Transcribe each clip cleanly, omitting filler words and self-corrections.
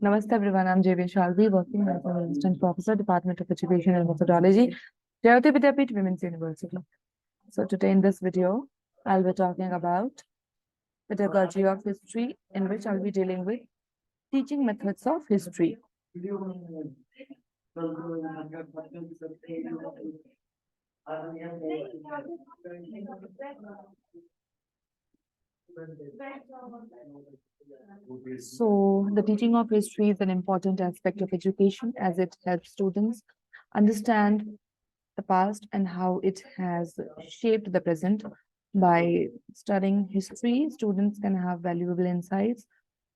Namaste everyone, I'm JVWU, working as an Assistant Professor, Department of Education and Methodology, JAYOTI VIDYAPEETH Women's University. So today in this video, I'll be talking about pedagogy of history, in which I'll be dealing with teaching methods of history. So the teaching of history is an important aspect of education as it helps students understand the past and how it has shaped the present. By studying history, students can have valuable insights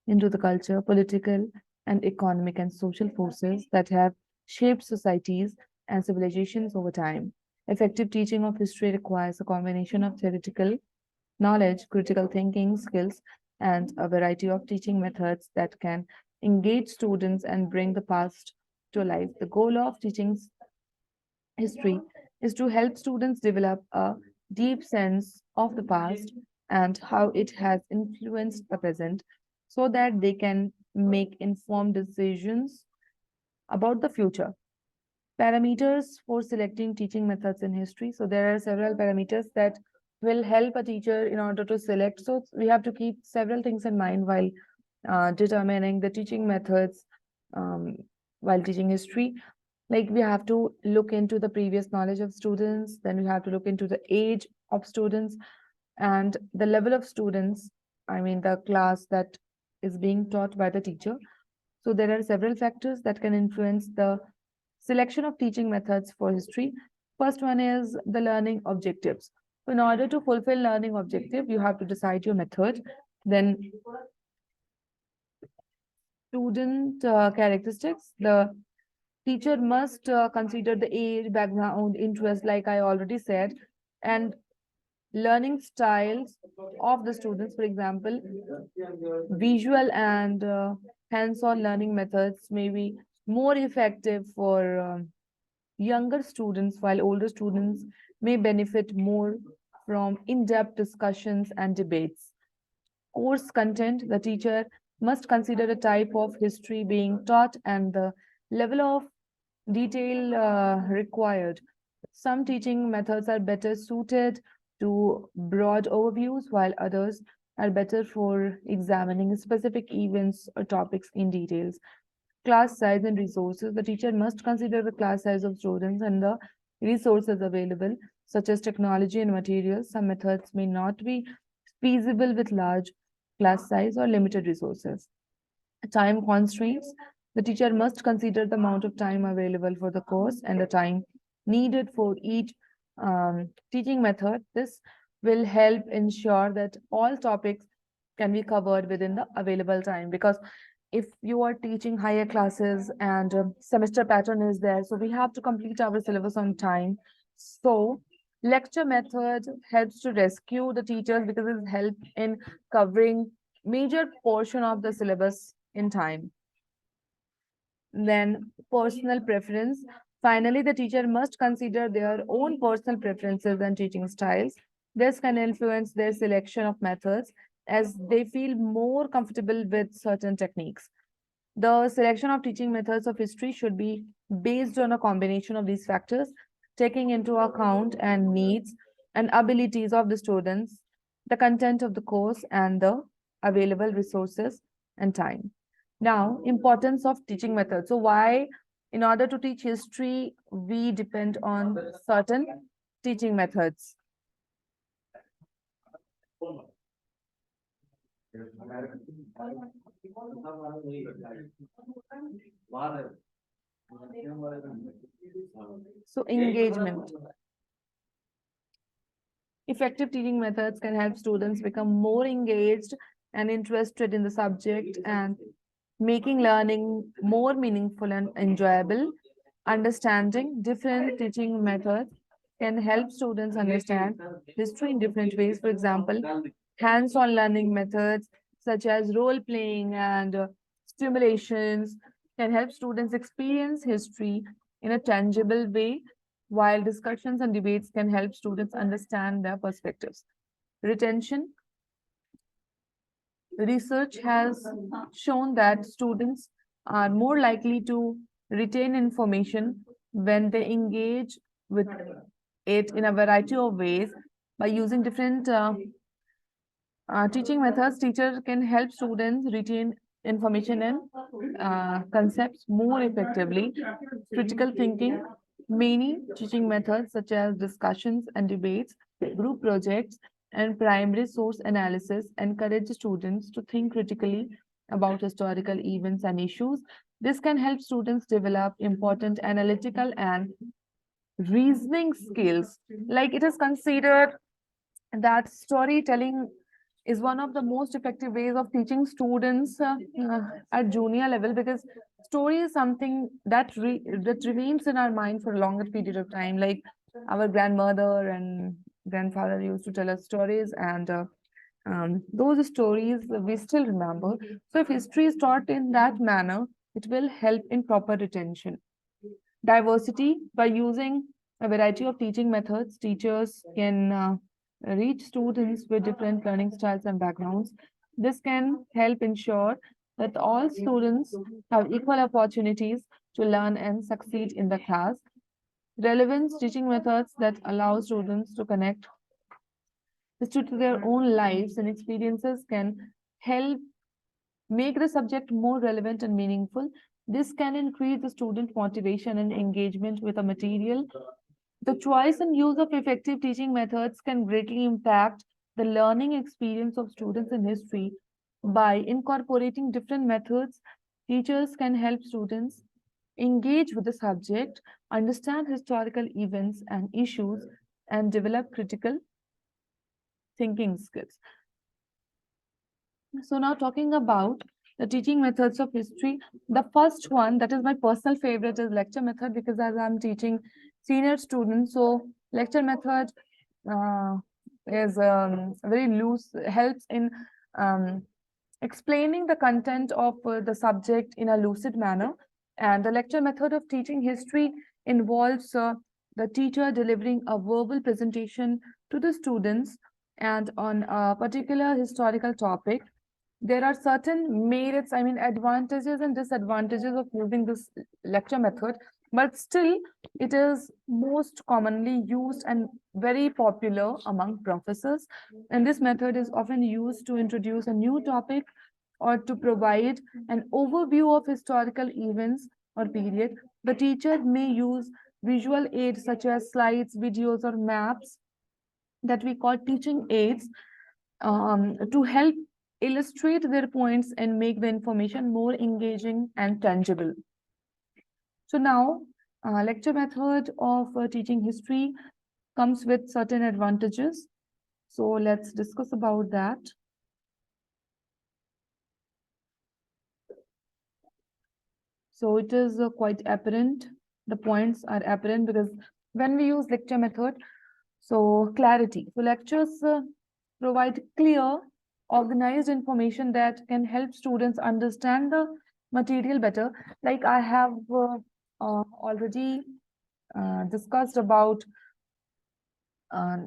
into the culture, political, and economic and social forces that have shaped societies and civilizations over time. Effective teaching of history requires a combination of theoretical knowledge, critical thinking skills, and a variety of teaching methods that can engage students and bring the past to life. The goal of teaching history is to help students develop a deep sense of the past and how it has influenced the present so that they can make informed decisions about the future. Parameters for selecting teaching methods in history. So there are several parameters that will help a teacher in order to select. So we have to keep several things in mind while determining the teaching methods while teaching history. Like we have to look into the previous knowledge of students, then we have to look into the age of students and the level of students, I mean the class that is being taught by the teacher. So there are several factors that can influence the selection of teaching methods for history. First one is the learning objectives. In order to fulfill learning objective, you have to decide your method. Then student characteristics. The teacher must consider the age, background, interest, like I already said, and learning styles of the students. For example, visual and hands-on learning methods may be more effective for younger students, while older students may benefit more from in-depth discussions and debates. Course content, the teacher must consider the type of history being taught and the level of detail required. Some teaching methods are better suited to broad overviews, while others are better for examining specific events or topics in details. Class size and resources. The teacher must consider the class size of students and the resources available, such as technology and materials. Some methods may not be feasible with large class size or limited resources. Time constraints. The teacher must consider the amount of time available for the course and the time needed for each teaching method. This will help ensure that all topics can be covered within the available time, because if you are teaching higher classes and semester pattern is there, so we have to complete our syllabus on time. So lecture method helps to rescue the teachers because it helps in covering major portion of the syllabus in time. Then personal preference. Finally, the teacher must consider their own personal preferences and teaching styles. This can influence their selection of methods as they feel more comfortable with certain techniques. The selection of teaching methods of history should be based on a combination of these factors, taking into account and needs and abilities of the students, the content of the course, and the available resources and time. Now, importance of teaching methods. So why, in order to teach history, we depend on certain teaching methods. So engagement. Effective teaching methods can help students become more engaged and interested in the subject and making learning more meaningful and enjoyable. Understanding different teaching methods can help students understand history in different ways. For example, hands-on learning methods such as role-playing and stimulations can help students experience history in a tangible way, while discussions and debates can help students understand their perspectives. Retention. Research has shown that students are more likely to retain information when they engage with it in a variety of ways by using different teaching methods. Teachers can help students retain information and concepts more effectively. Critical thinking, many teaching methods such as discussions and debates, group projects, and primary source analysis encourage students to think critically about historical events and issues. This can help students develop important analytical and reasoning skills. Like it is considered that storytelling is one of the most effective ways of teaching students at junior level, because story is something that that remains in our mind for a longer period of time. Like our grandmother and grandfather used to tell us stories, and those stories we still remember. So if history is taught in that manner, it will help in proper retention. Diversity, by using a variety of teaching methods, teachers can reach students with different learning styles and backgrounds. This can help ensure that all students have equal opportunities to learn and succeed in the class. Relevance teaching methods that allow students to connect to their own lives and experiences can help make the subject more relevant and meaningful. This can increase the student motivation and engagement with the material. The choice and use of effective teaching methods can greatly impact the learning experience of students in history. By incorporating different methods, teachers can help students engage with the subject, understand historical events and issues, and develop critical thinking skills. So now talking about the teaching methods of history, the first one that is my personal favorite is lecture method, because as I'm teaching senior students, so lecture method uh, is very loose, helps in um, explaining the content of the subject in a lucid manner. And the lecture method of teaching history involves the teacher delivering a verbal presentation to the students and on a particular historical topic. There are certain merits, I mean, advantages and disadvantages of using this lecture method, but still it is most commonly used and very popular among professors. And this method is often used to introduce a new topic or to provide an overview of historical events or period. The teacher may use visual aids such as slides, videos, or maps that we call teaching aids to help illustrate their points and make the information more engaging and tangible. So now, lecture method of teaching history comes with certain advantages. So let's discuss about that. So it is quite apparent. The points are apparent because when we use lecture method, so clarity. So lectures provide clear, organized information that can help students understand the material better. Like I have already discussed about uh,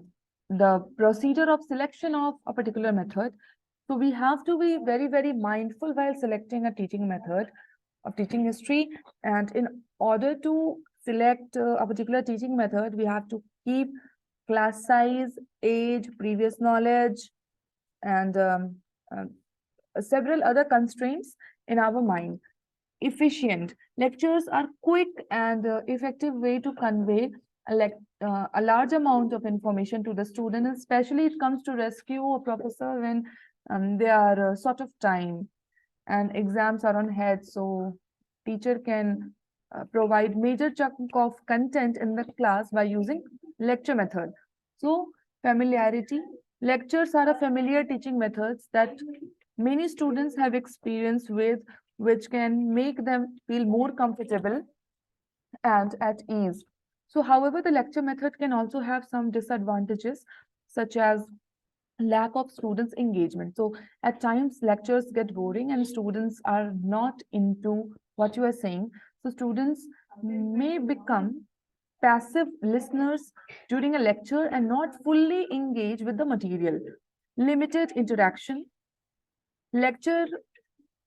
the procedure of selection of a particular method. So we have to be very, very mindful while selecting a teaching method of teaching history. And in order to select a particular teaching method, we have to keep class size, age, previous knowledge, and several other constraints in our mind. Efficient. Lectures are quick and effective way to convey a large amount of information to the student, especially it comes to rescue a professor when they are short of time and exams are on head. So teacher can provide major chunk of content in the class by using lecture method. So familiarity. Lectures are a familiar teaching methods that many students have experience with, which can make them feel more comfortable and at ease. So, however, the lecture method can also have some disadvantages, such as lack of students' engagement. So, at times, lectures get boring and students are not into what you are saying. So, students may become passive listeners during a lecture and not fully engage with the material. Limited interaction. Lecture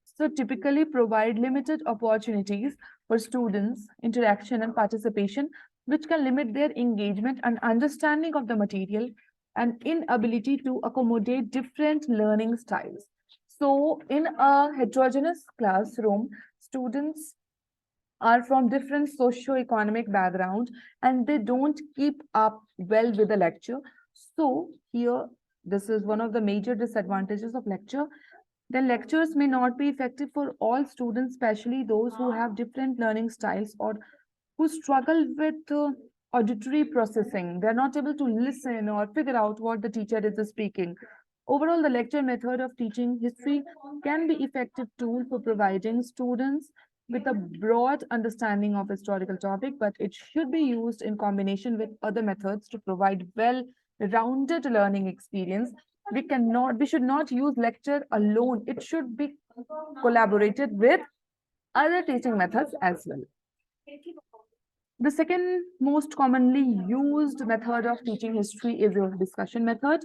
so typically provide limited opportunities for students interaction and participation, which can limit their engagement and understanding of the material and inability to accommodate different learning styles. So in a heterogeneous classroom, students are from different socio-economic background and they don't keep up well with the lecture. So here, this is one of the major disadvantages of lecture. The lectures may not be effective for all students, especially those who have different learning styles or who struggle with auditory processing. They're not able to listen or figure out what the teacher is speaking. Overall, the lecture method of teaching history can be effective tool for providing students with a broad understanding of historical topic, but it should be used in combination with other methods to provide well-rounded learning experience. We should not use lecture alone. It should be collaborated with other teaching methods as well. The second most commonly used method of teaching history is your discussion method.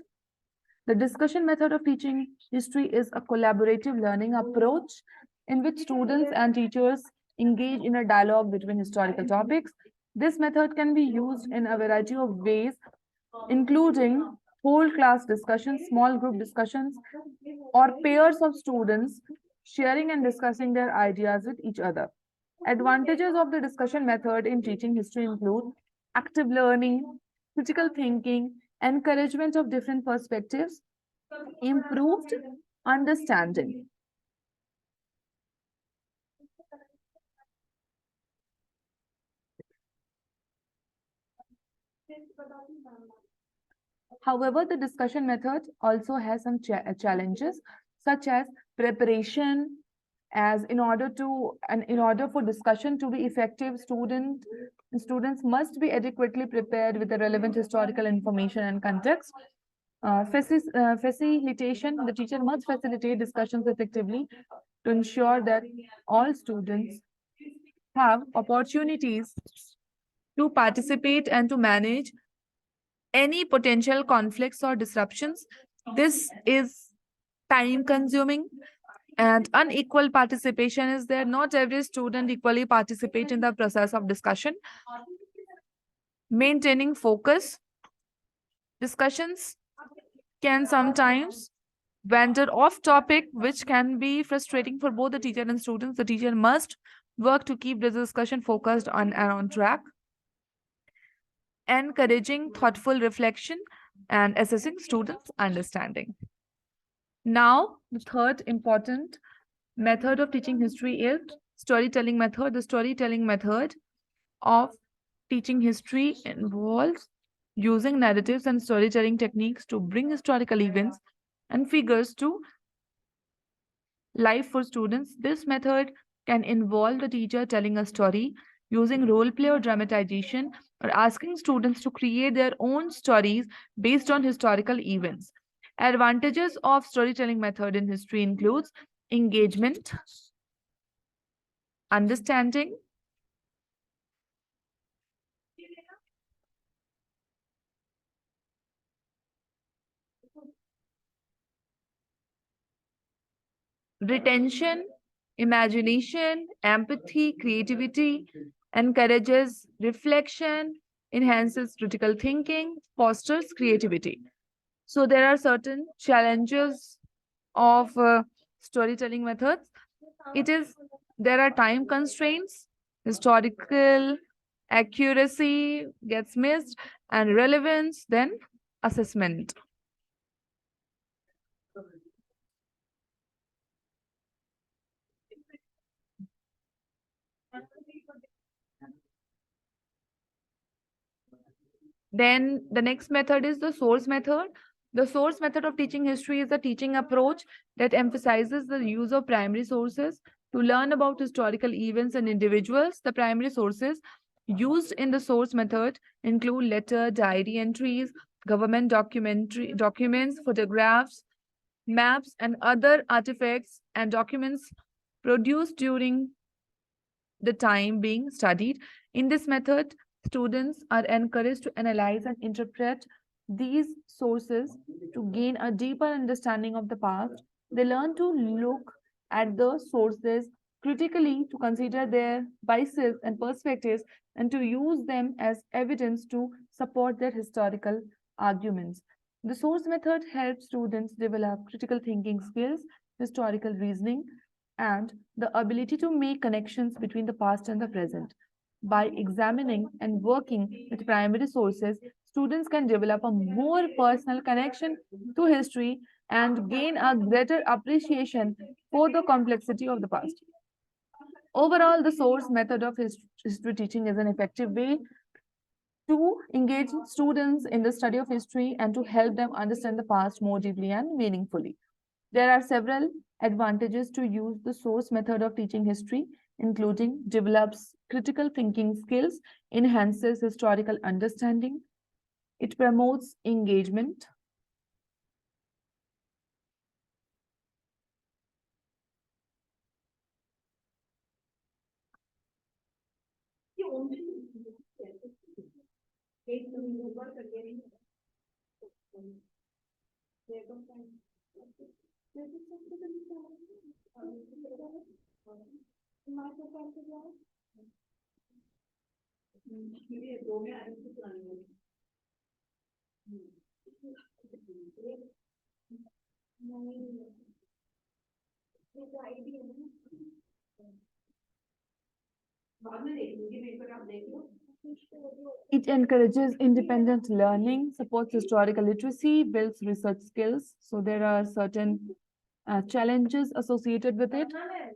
The discussion method of teaching history is a collaborative learning approach in which students and teachers engage in a dialogue between historical topics. This method can be used in a variety of ways, including whole class discussions, small group discussions, or pairs of students sharing and discussing their ideas with each other. Advantages of the discussion method in teaching history include active learning, critical thinking, encouragement of different perspectives, improved understanding. However, the discussion method also has some challenges, such as preparation, as in order for discussion to be effective, students must be adequately prepared with the relevant historical information and context. Facilitation, the teacher must facilitate discussions effectively to ensure that all students have opportunities to participate and to manage any potential conflicts or disruptions. This is time consuming and unequal participation is there. Not every student equally participate in the process of discussion. Maintaining focus. Discussions can sometimes wander off topic, which can be frustrating for both the teacher and students. The teacher must work to keep the discussion focused on and on track. Encouraging thoughtful reflection and assessing students' understanding. Now, the third important method of teaching history is storytelling method. The storytelling method of teaching history involves using narratives and storytelling techniques to bring historical events and figures to life for students. This method can involve the teacher telling a story using role play or dramatization or asking students to create their own stories based on historical events. Advantages of storytelling method in history includes engagement, understanding, retention, imagination, empathy, creativity, encourages reflection, enhances critical thinking, fosters creativity. So there are certain challenges of storytelling methods. There are time constraints, historical accuracy gets missed, and relevance, then assessment. Then the next method is the source method. The source method of teaching history is a teaching approach that emphasizes the use of primary sources to learn about historical events and individuals. The primary sources used in the source method include letter, diary entries, government documents, photographs, maps, and other artifacts and documents produced during the time being studied. In this method, students are encouraged to analyze and interpret these sources to gain a deeper understanding of the past, They learn to look at the sources critically, to consider their biases and perspectives, and to use them as evidence to support their historical arguments. The source method helps students develop critical thinking skills, historical reasoning, and the ability to make connections between the past and the present. By examining and working with primary sources, students can develop a more personal connection to history and gain a greater appreciation for the complexity of the past. Overall, the source method of history teaching is an effective way to engage students in the study of history and to help them understand the past more deeply and meaningfully. There are several advantages to use the source method of teaching history, including develops critical thinking skills, enhances historical understanding, it promotes engagement. It encourages independent learning, supports historical literacy, builds research skills. So there are certain challenges associated with it: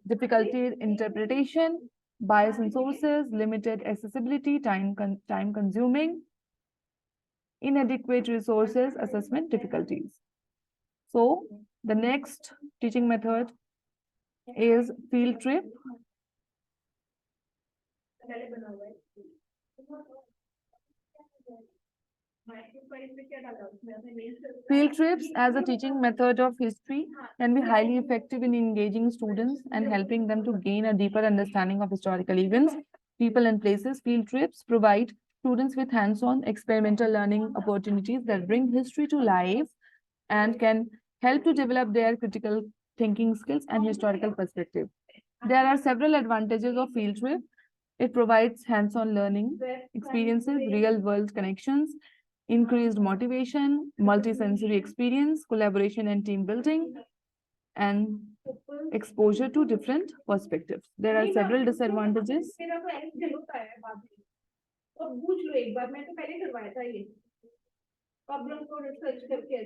difficulty in interpretation, bias in sources, limited accessibility, time consuming, inadequate resources, assessment difficulties. So the next teaching method is field trip. Field trips as a teaching method of history can be highly effective in engaging students and helping them to gain a deeper understanding of historical events, people, and places. Field trips provide students with hands-on experimental learning opportunities that bring history to life and can help to develop their critical thinking skills and historical perspective. There are several advantages of field trip. It provides hands-on learning experiences, real-world connections, increased motivation, multisensory experience, collaboration and team building, and exposure to different perspectives. There are several disadvantages.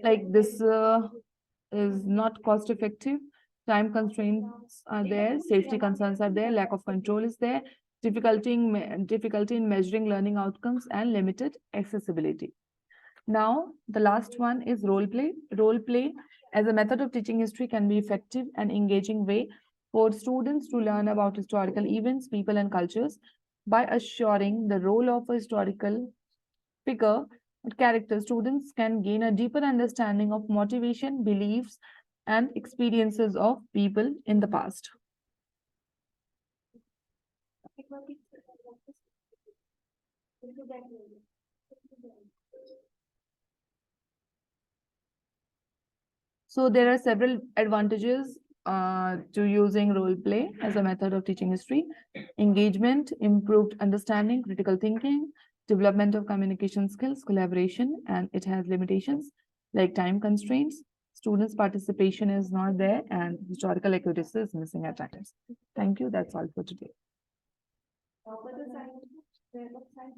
Like this is not cost effective. Time constraints are there, safety concerns are there, lack of control is there, difficulty in measuring learning outcomes, and limited accessibility. Now, the last one is role play. Role play as a method of teaching history can be effective and engaging way for students to learn about historical events, people, and cultures by assuring the role of a historical figure character. Students can gain a deeper understanding of motivation, beliefs, and experiences of people in the past. So there are several advantages to using role play as a method of teaching history: engagement, improved understanding, critical thinking, development of communication skills, collaboration, and it has limitations like time constraints. Students' participation is not there, and historical accuracy is missing at times. Thank you. That's all for today.